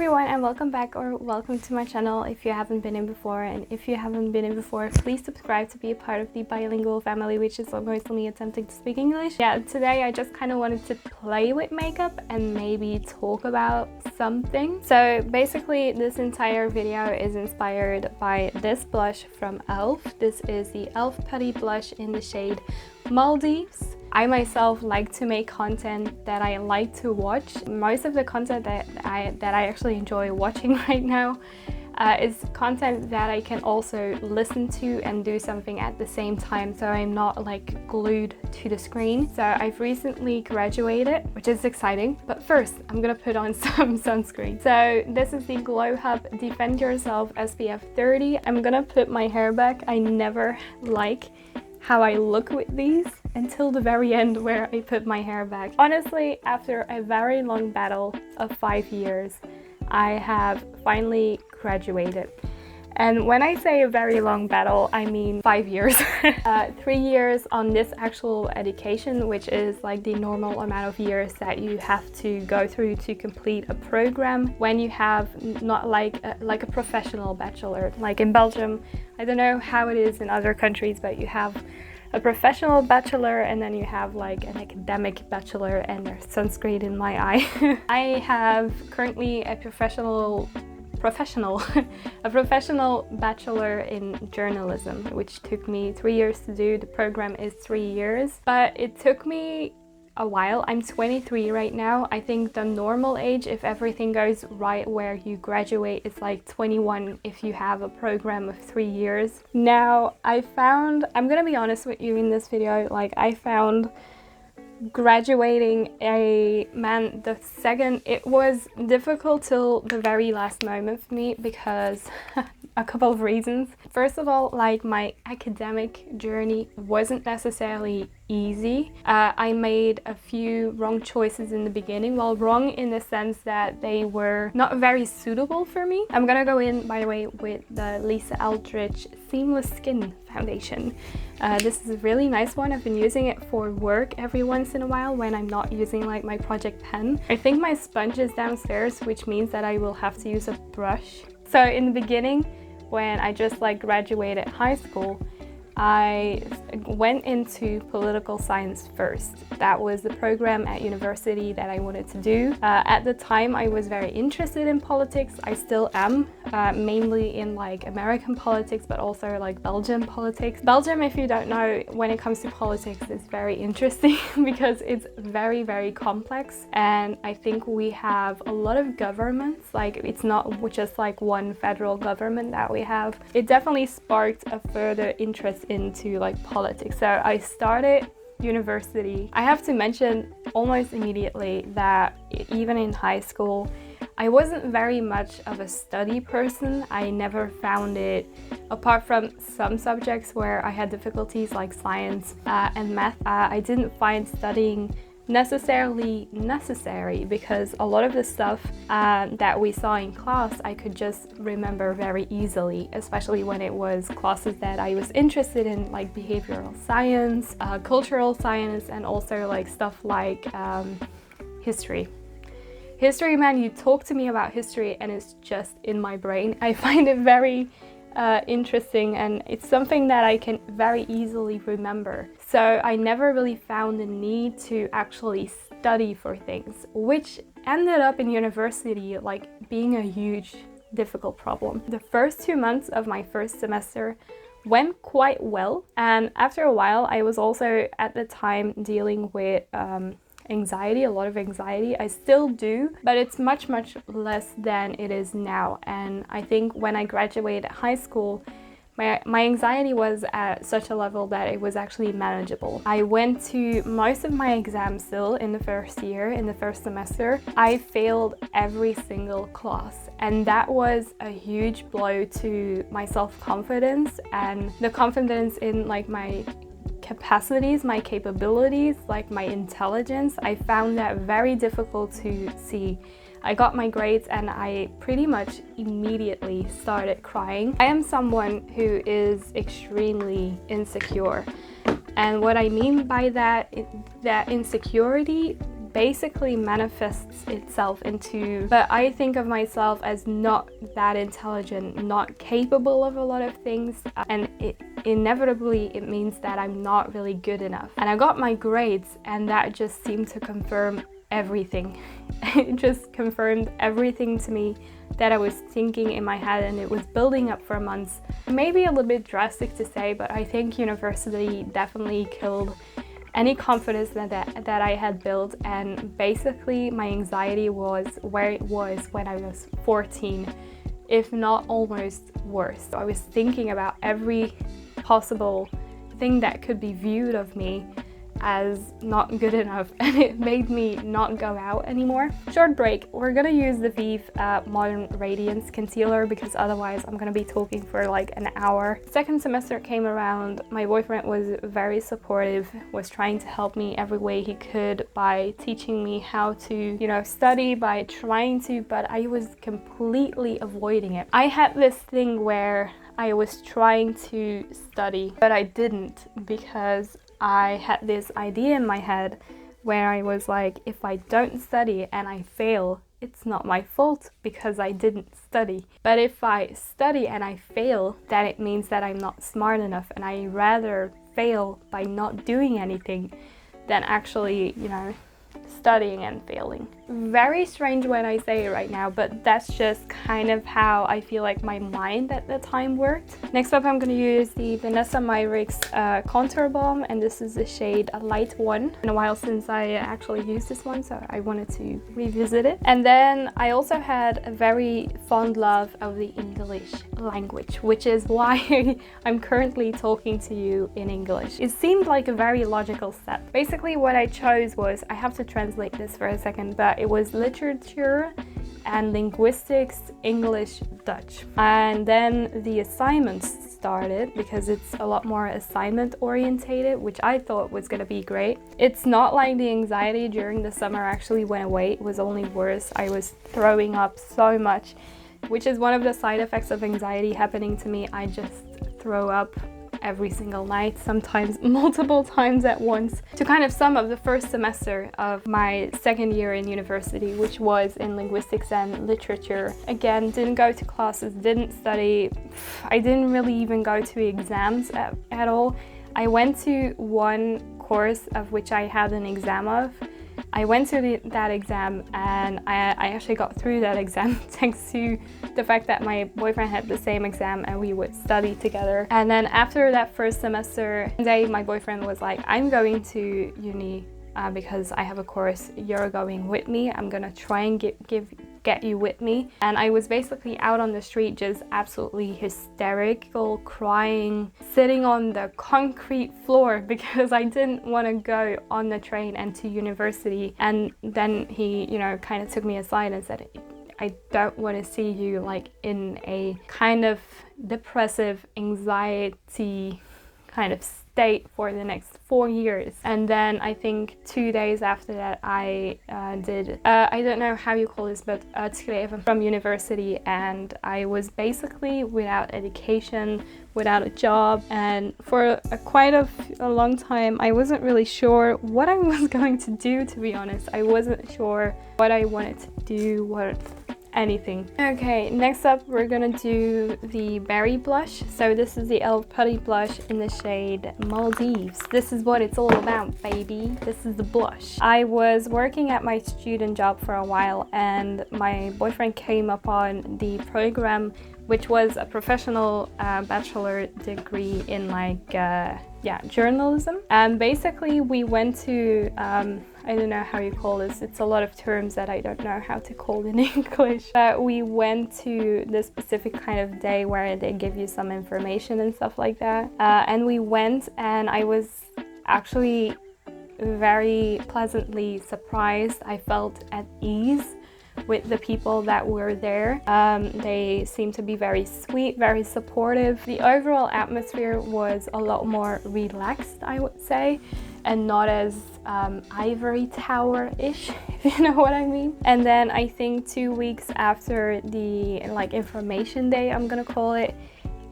everyone, and welcome back or welcome to my channel if you haven't been in before. And if you haven't been in before, please subscribe to be a part of the bilingual family, which is mostly me attempting to speak English. Yeah, today I just kind of wanted to play with makeup and maybe talk about something. So basically this entire video is inspired by this blush from e.l.f. This is the e.l.f. Putty Blush in the shade Maldives. I myself like to make content that I like to watch. Most of the content that I actually enjoy watching right now is content that I can also listen to and do something at the same time, so I'm not like glued to the screen. So I've recently graduated, which is exciting, but first I'm gonna put on some sunscreen. So this is the Glow Hub Defend Yourself SPF 30. I'm gonna put my hair back. I never like how I look with these until the very end where I put my hair back. Honestly, after a very long battle of 5 years, I have finally graduated. And when I say a very long battle, I mean 5 years. 3 years on this actual education, which is like the normal amount of years that you have to go through to complete a program when you have not like a professional bachelor. Like in Belgium, I don't know how it is in other countries, but you have a professional bachelor and then you have like an academic bachelor, and there's sunscreen in my eye. I have currently a professional bachelor in journalism, which took me 3 years to do. The program is 3 years, but it took me a while. I'm 23 right now. I think the normal age, if everything goes right, where you graduate is like 21 if you have a program of 3 years. Now I'm gonna be honest with you in this video, like I found graduating it was difficult till the very last moment for me because a couple of reasons. First of all, like my academic journey wasn't necessarily easy. I made a few wrong choices in the beginning. Well, wrong in the sense that they were not very suitable for me. I'm gonna go in, by the way, with the Eldridge Seamless Skin Foundation. This is a really nice one. I've been using it for work every once in a while when I'm not using like my project pen. I think my sponge is downstairs, which means that I will have to use a brush. So in the beginning, when I just like graduated high school, I went into political science first. That was the program at university that I wanted to do. At the time, I was very interested in politics. I still am, mainly in like American politics, but also like Belgian politics. Belgium, if you don't know, when it comes to politics, is very interesting because it's very, very complex. And I think we have a lot of governments. Like it's not just like one federal government that we have. It definitely sparked a further interest into like politics. So I started university. I have to mention almost immediately that even in high school, I wasn't very much of a study person. I never found it, apart from some subjects where I had difficulties like science and math, I didn't find studying necessarily necessary because a lot of the stuff that we saw in class I could just remember very easily, especially when it was classes that I was interested in, like behavioral science, cultural science, and also like stuff like history. History, man, you talk to me about history and it's just in my brain. I find it very interesting, and it's something that I can very easily remember. So I never really found the need to actually study for things, which ended up in university like being a huge difficult problem. The first 2 months of my first semester went quite well, and after a while I was also at the time dealing with anxiety, a lot of anxiety. I still do, but it's much less than it is now. And I think when I graduated high school, my anxiety was at such a level that it was actually manageable. I went to most of my exams still in the first year, in the first semester. I failed every single class, and that was a huge blow to my self-confidence and the confidence in like my capacities, my capabilities, like my intelligence. I found that very difficult to see. I got my grades and I pretty much immediately started crying. I am someone who is extremely insecure, and what I mean by that insecurity basically manifests itself into, but I think of myself as not that intelligent, not capable of a lot of things, and inevitably it means that I'm not really good enough. And I got my grades, and that just seemed to confirm everything. It just confirmed everything to me that I was thinking in my head, and it was building up for months. Maybe a little bit drastic to say, but I think university definitely killed any confidence that I had built, and basically my anxiety was where it was when I was 14, if not almost worse. So I was thinking about every possible thing that could be viewed of me as not good enough, and it made me not go out anymore. Short break, we're gonna use the Vieve Modern Radiance concealer because otherwise I'm gonna be talking for like an hour. Second semester came around, my boyfriend was very supportive, was trying to help me every way he could by teaching me how to, you know, study, by trying to, but I was completely avoiding it. I had this thing where I was trying to study, but I didn't, because I had this idea in my head where I was like, if I don't study and I fail, it's not my fault because I didn't study. But if I study and I fail, then it means that I'm not smart enough, and I rather fail by not doing anything than actually, you know, studying and failing. Very strange when I say it right now, but that's just kind of how I feel like my mind at the time worked. Next up, I'm going to use the Vanessa Myricks contour balm, and this is the shade Light 1. It's been a while since I actually used this one, so I wanted to revisit it. And then I also had a very fond love of the English language, which is why I'm currently talking to you in English. It seemed like a very logical step. Basically what I chose was, I have to translate this for a second, but it was literature and linguistics, English, Dutch. And then the assignments started, because it's a lot more assignment orientated, which I thought was gonna be great. It's not like the anxiety during the summer actually went away, it was only worse. I was throwing up so much, which is one of the side effects of anxiety happening to me. I just throw up every single night, sometimes multiple times at once. To kind of sum up the first semester of my second year in university, which was in linguistics and literature, again, didn't go to classes, didn't study. I didn't really even go to exams at all. I went to one course of which I had an exam of. I went to that exam, and I actually got through that exam thanks to the fact that my boyfriend had the same exam and we would study together. And then after that first semester, one day my boyfriend was like, I'm going to uni because I have a course, you're going with me, I'm gonna try and get you with me. And I was basically out on the street just absolutely hysterical, crying, sitting on the concrete floor because I didn't want to go on the train and to university. And then he, you know, kind of took me aside and said, I don't want to see you like in a kind of depressive anxiety kind of state for the next 4 years. And then I think 2 days after that I did, I don't know how you call this, but uitgeschreven from university, and I was basically without education, without a job, and for quite a long time I wasn't really sure what I was going to do, to be honest. I wasn't sure what I wanted to do, anything. Okay, next up we're gonna do the berry blush. So this is the Putty Blush in the shade Maldives. This is what it's all about, baby. This is the blush. I was working at my student job for a while, and my boyfriend came upon the program, which was a professional bachelor degree in like journalism. And basically we went to I don't know how you call this, it's a lot of terms that I don't know how to call in English, but we went to this specific kind of day where they give you some information and stuff like that, and we went, and I was actually very pleasantly surprised. I felt at ease with the people that were there. They seemed to be very sweet, very supportive. The overall atmosphere was a lot more relaxed, I would say, and not as ivory tower-ish, if you know what I mean. And then I think 2 weeks after the like information day, I'm gonna call it,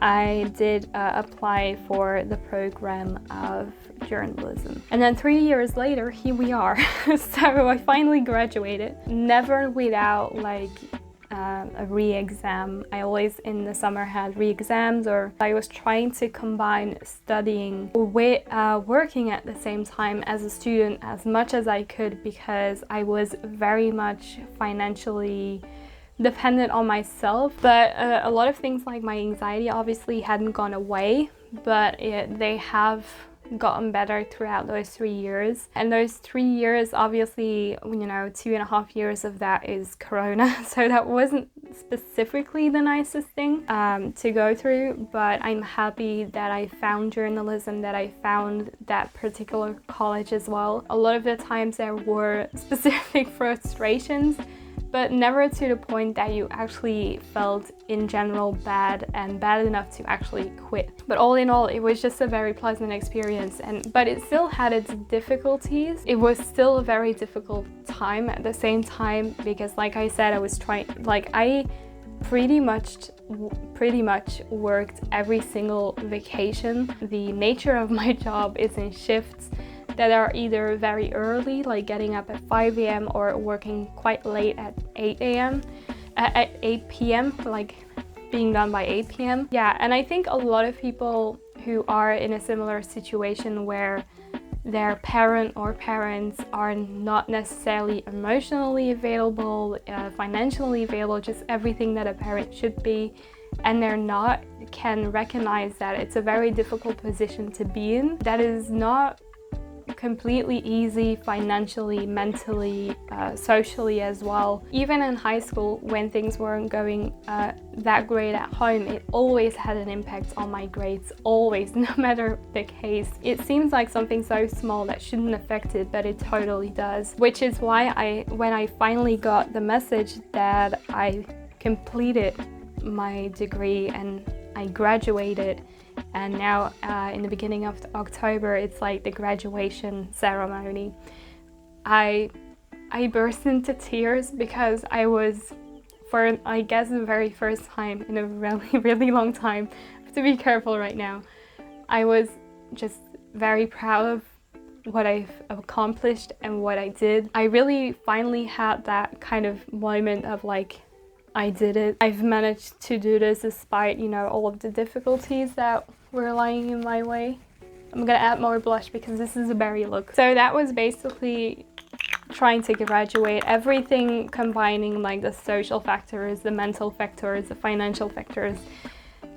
I did apply for the program of journalism. And then 3 years later, here we are. So I finally graduated, never without like a re-exam. I always in the summer had re-exams, or I was trying to combine studying with working at the same time as a student as much as I could, because I was very much financially dependent on myself. But a lot of things like my anxiety obviously hadn't gone away, but they have gotten better throughout those 3 years. And those 3 years, obviously, you know, 2.5 years of that is Corona, so that wasn't specifically the nicest thing to go through, but I'm happy that I found journalism, that I found that particular college as well. A lot of the times there were specific frustrations, but never to the point that you actually felt in general bad enough to actually quit. But all in all, it was just a very pleasant experience, but it still had its difficulties. It was still a very difficult time at the same time, because like I said, I pretty much worked every single vacation. The nature of my job is in shifts that are either very early, like getting up at 5 a.m. or working quite late at 8 p.m., like being done by 8 p.m. Yeah, and I think a lot of people who are in a similar situation where their parent or parents are not necessarily emotionally available, financially available, just everything that a parent should be, and they're not, can recognize that it's a very difficult position to be in. That is not completely easy financially, mentally, socially as well. Even in high school, when things weren't going that great at home, it always had an impact on my grades, always, no matter the case. It seems like something so small that shouldn't affect it, but it totally does. Which is why when I finally got the message that I completed my degree and I graduated, and now in the beginning of October, it's like the graduation ceremony, I burst into tears, because I was, for I guess the very first time in a really long time, I have to be careful right now, I was just very proud of what I've accomplished and what I did. I really finally had that kind of moment of like, I did it. I've managed to do this despite, you know, all of the difficulties that were lying in my way. I'm gonna add more blush because this is a berry look. So that was basically trying to graduate, everything combining like the social factors, the mental factors, the financial factors.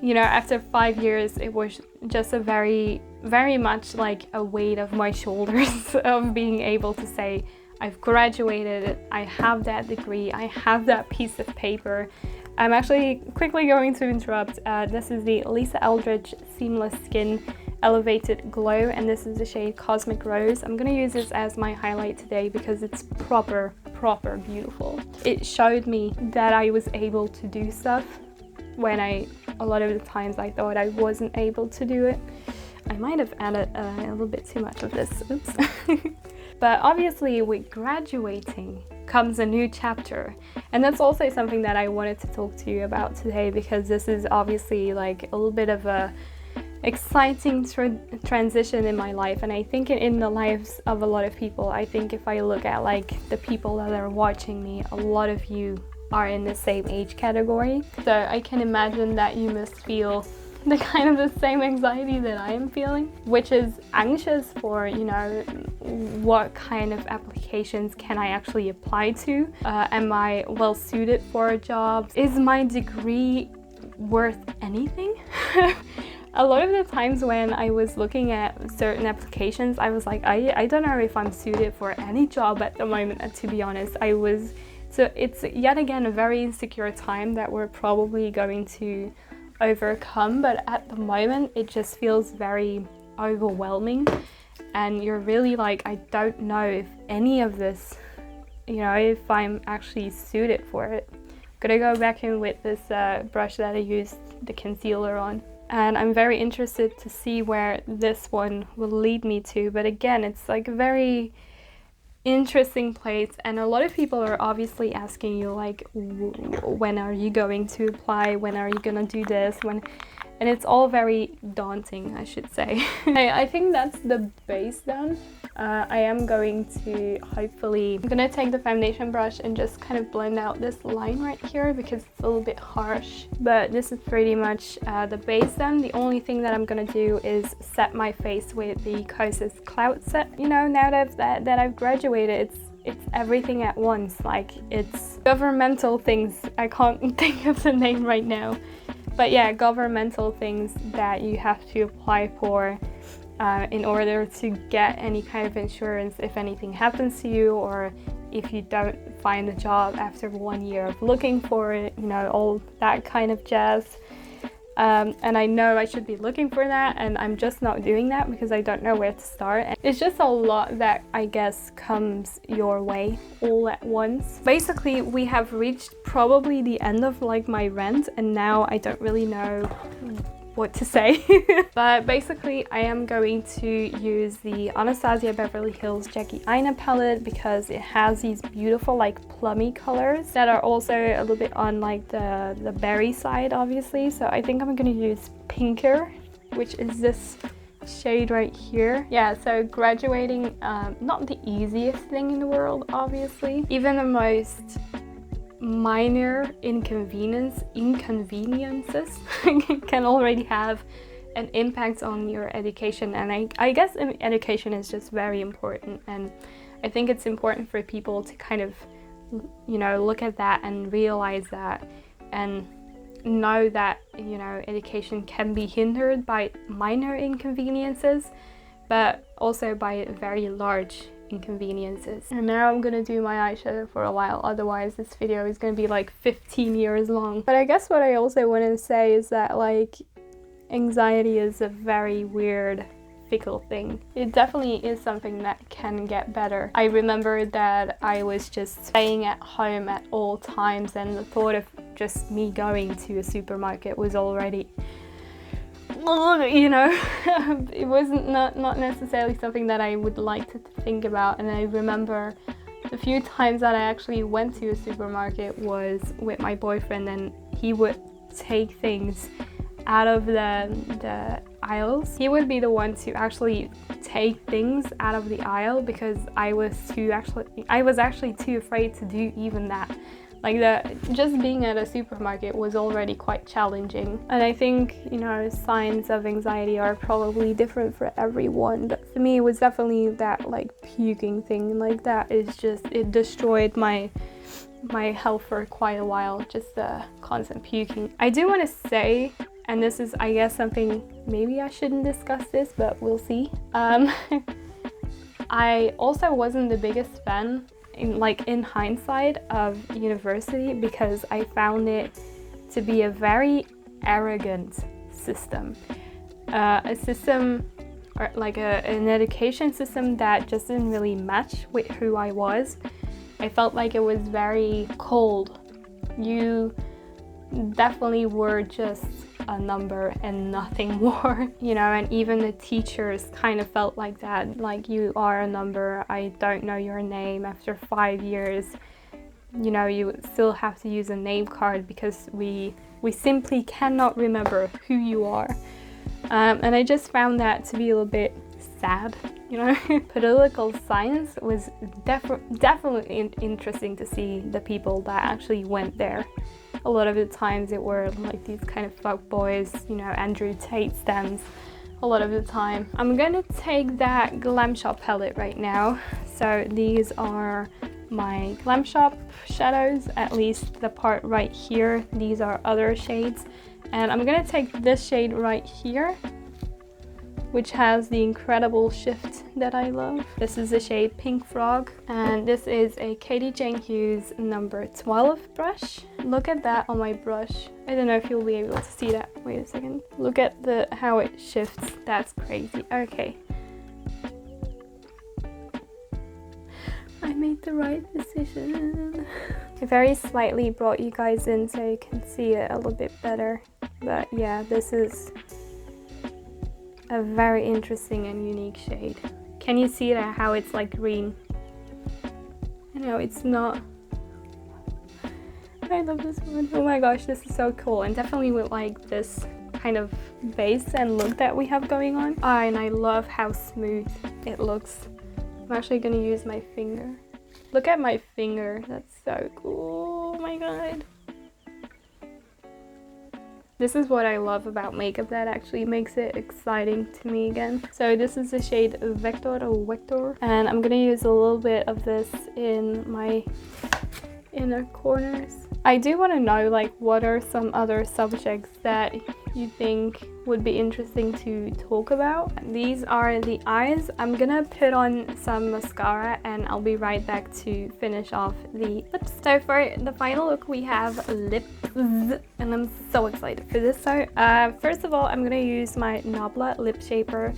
You know, after 5 years, it was just a very much like a weight of my shoulders of being able to say, I've graduated, I have that degree, I have that piece of paper. I'm actually quickly going to interrupt. This is the Lisa Eldridge Seamless Skin Elevated Glow, and this is the shade Cosmic Rose. I'm gonna use this as my highlight today because it's proper beautiful. It showed me that I was able to do stuff when a lot of the times I thought I wasn't able to do it. I might have added a little bit too much of this, oops. But obviously with graduating comes a new chapter, and that's also something that I wanted to talk to you about today, because this is obviously like a little bit of a exciting transition in my life, and I think in the lives of a lot of people. I think if I look at like the people that are watching me, a lot of you are in the same age category, so I can imagine that you must feel the kind of the same anxiety that I am feeling, which is anxious for, you know, what kind of applications can I actually apply to? Am I well suited for a job? Is my degree worth anything? A lot of the times when I was looking at certain applications, I was like, I don't know if I'm suited for any job at the moment, to be honest. So it's yet again a very insecure time that we're probably going to overcome, but at the moment it just feels very overwhelming, and you're really like, I don't know if any of this, you know, if I'm actually suited for it. Gonna go back in with this brush that I used the concealer on, and I'm very interested to see where this one will lead me to. But again, it's like a very interesting place, and a lot of people are obviously asking you like, when are you going to apply, when are you gonna do this, and it's all very daunting, I should say. I think that's the base done. I am going to I'm gonna take the foundation brush and just kind of blend out this line right here because it's a little bit harsh. But this is pretty much the base done. The only thing that I'm gonna do is set my face with the Kosas Cloud Set. You know, now that I've graduated, it's everything at once. Like, it's governmental things. I can't think of the name right now. But yeah, governmental things that you have to apply for in order to get any kind of insurance if anything happens to you, or if you don't find a job after 1 year of looking for it, you know, all that kind of jazz. And I know I should be looking for that, and I'm just not doing that because I don't know where to start. And it's just a lot that I guess comes your way all at once. Basically, we have reached probably the end of like my rant, and now I don't really know what to say. But basically I am going to use the Anastasia Beverly Hills Jackie Aina palette because it has these beautiful like plummy colors that are also a little bit on like the berry side, obviously. So I think I'm going to use Pinker, which is this shade right here. Yeah, so graduating, not the easiest thing in the world, obviously. Even the most minor inconveniences can already have an impact on your education, and I guess education is just very important, and I think it's important for people to kind of, you know, look at that and realize that and know that, you know, education can be hindered by minor inconveniences, but also by very large inconveniences. And now I'm gonna do my eyeshadow for a while, otherwise this video is gonna be like 15 years long. But I guess what I also want to say is that like anxiety is a very weird, fickle thing. It definitely is something that can get better. I remember that I was just staying at home at all times, and the thought of just me going to a supermarket was already, you know, it wasn't not necessarily something that I would like to think about. And I remember the few times that I actually went to a supermarket was with my boyfriend, and he would take things out of the aisles. He would be the one to actually take things out of the aisle because I was actually too afraid to do even that. Like, just being at a supermarket was already quite challenging. And I think, you know, signs of anxiety are probably different for everyone. But for me, it was definitely that like puking thing. Like, that is just, it destroyed my health for quite a while, just the constant puking. I do want to say, and this is, I guess, something, maybe I shouldn't discuss this, but we'll see. I also wasn't the biggest fan in hindsight of university because I found it to be a very arrogant system. A system, or like an education system that just didn't really match with who I was. I felt like it was very cold. You definitely were just a number and nothing more, you know, and even the teachers kind of felt like that, like, you are a number, I don't know your name. After 5 years, you know, you still have to use a name card because we simply cannot remember who you are. And I just found that to be a little bit sad, you know. Political science was definitely interesting to see the people that actually went there. A lot of the times it were like these kind of fuck boys, you know, Andrew Tate stands a lot of the time. I'm gonna take that Glam Shop palette right now. So these are my Glam Shop shadows, at least the part right here. These are other shades. And I'm gonna take this shade right here, which has the incredible shift that I love. This is the shade Pink Frog, and this is a Katie Jane Hughes number 12 brush. Look at that on my brush. I don't know if you'll be able to see that. Wait a second. Look at how it shifts. That's crazy. Okay. I made the right decision. I very slightly brought you guys in so you can see it a little bit better. But yeah, this is a very interesting and unique shade. Can you see that, how it's like green? I know it's not. I love this one. Oh my gosh, this is so cool. And definitely with like this kind of base and look that we have going on. Oh, and I love how smooth it looks. I'm actually gonna use my finger. Look at my finger, that's so cool, oh my god. This is what I love about makeup that actually makes it exciting to me again. So this is the shade Vector or Vector, and I'm gonna use a little bit of this in my inner corners. I do want to know, like, what are some other subjects that you think would be interesting to talk about. These are the eyes. I'm gonna put on some mascara and I'll be right back to finish off the lips. So for the final look we have lips, and I'm so excited for this. So first of all, I'm gonna use my Nabla lip shaper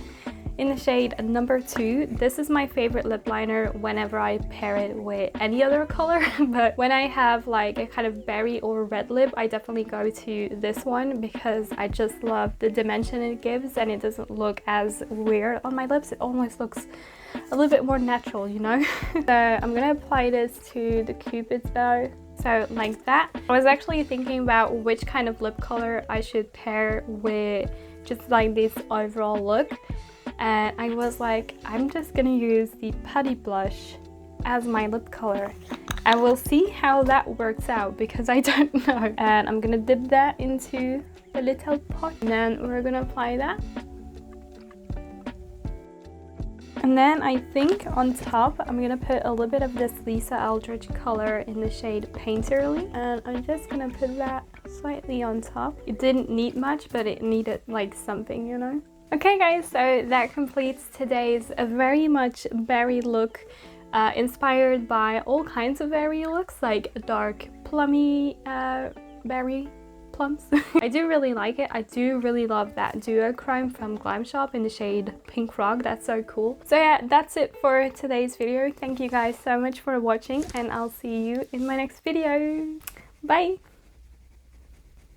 in the shade number 2. This is my favorite lip liner whenever I pair it with any other color, but when I have like a kind of berry or red lip, I definitely go to this one because I just love the dimension it gives and it doesn't look as weird on my lips. It almost looks a little bit more natural, you know? So I'm gonna apply this to the Cupid's bow. So like that. I was actually thinking about which kind of lip color I should pair with just like this overall look. And I was like, I'm just gonna use the Putty Blush as my lip color and we'll see how that works out because I don't know. And I'm gonna dip that into a little pot and then we're gonna apply that. And then I think on top I'm gonna put a little bit of this Lisa Eldridge color in the shade Painterly, and I'm just gonna put that slightly on top. It didn't need much, but it needed like something, you know? Okay guys, so that completes today's very much berry look, inspired by all kinds of berry looks, like dark plummy berry plums. I do really like it. I do really love that duochrome from Glam shop in the shade Pink Rock. That's so cool. So yeah, that's it for today's video. Thank you guys so much for watching and I'll see you in my next video. Bye!